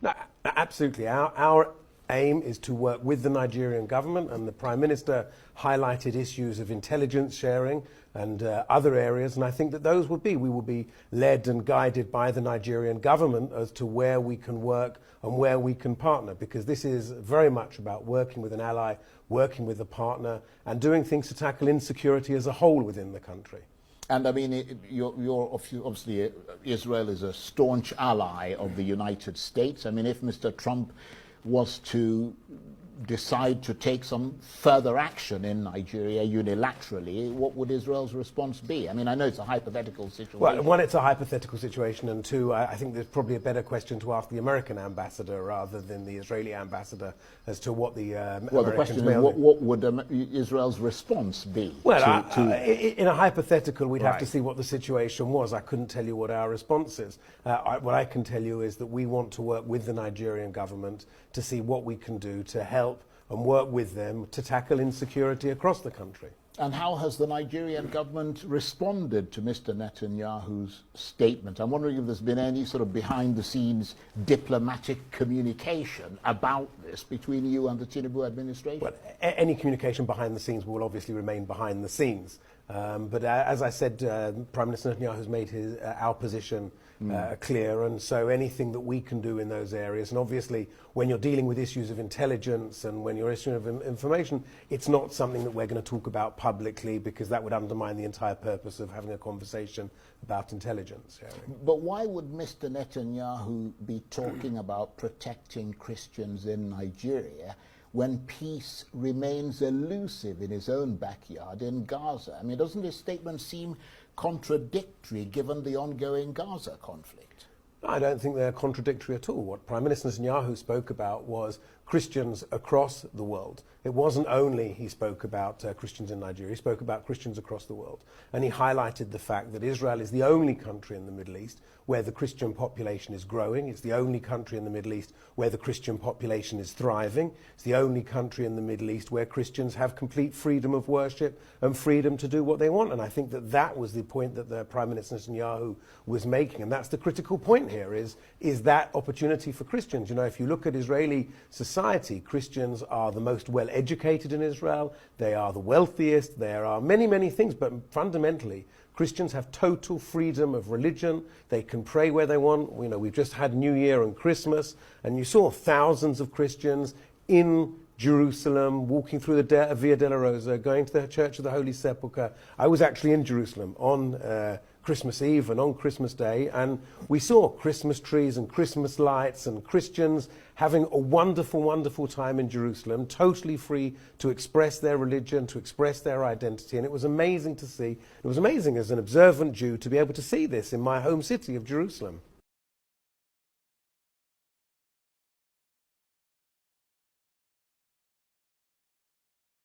No, absolutely. Our aim is to work with the Nigerian government, and the Prime Minister highlighted issues of intelligence sharing and other areas, and I think that we will be led and guided by the Nigerian government as to where we can work and where we can partner, because this is very much about working with an ally, working with a partner, and doing things to tackle insecurity as a whole within the country. And I mean, obviously, Israel is a staunch ally of the United States. I mean, if Mr. Trump was to decide to take some further action in Nigeria unilaterally, what would Israel's response be? I mean, I know it's a hypothetical situation. Well, one, it's a hypothetical situation, and two, I think there's probably a better question to ask the American ambassador rather than the Israeli ambassador as to what the well, the question is, what would Israel's response be? Well, in a hypothetical, we'd have to see what the situation was. I couldn't tell you what our response is. What I can tell you is that we want to work with the Nigerian government to see what we can do to help and work with them to tackle insecurity across the country. And how has the Nigerian government responded to Mr. Netanyahu's statement? I'm wondering if there's been any sort of behind-the-scenes diplomatic communication about this between you and the Tinubu administration? Well, any communication behind the scenes will obviously remain behind the scenes. But as I said, Prime Minister Netanyahu has made our position clear, and so anything that we can do in those areas, and obviously when you're dealing with issues of intelligence and when you're issuing of information, it's not something that we're going to talk about publicly, because that would undermine the entire purpose of having a conversation about intelligence sharing. But why would Mr. Netanyahu be talking about protecting Christians in Nigeria when peace remains elusive in his own backyard in Gaza? I mean, doesn't his statement seem contradictory given the ongoing Gaza conflict? I don't think they're contradictory at all. What Prime Minister Netanyahu spoke about was Christians across the world. It wasn't only he spoke about Christians in Nigeria, he spoke about Christians across the world. And he highlighted the fact that Israel is the only country in the Middle East where the Christian population is growing. It's the only country in the Middle East where the Christian population is thriving. It's the only country in the Middle East where Christians have complete freedom of worship and freedom to do what they want. And I think that that was the point that the Prime Minister Netanyahu was making. And that's the critical point here, is that opportunity for Christians. You know, if you look at Israeli society, Christians are the most well-educated in Israel. They are the wealthiest. There are many, many things, but fundamentally, Christians have total freedom of religion. They can pray where they want. You know, we've just had New Year and Christmas, and you saw thousands of Christians in Jerusalem, walking through the Via Dolorosa, going to the Church of the Holy Sepulchre. I was actually in Jerusalem on Christmas Eve and on Christmas Day, and we saw Christmas trees and Christmas lights and Christians having a wonderful, wonderful time in Jerusalem, totally free to express their religion, to express their identity, and it was amazing to see. It was amazing as an observant Jew to be able to see this in my home city of Jerusalem.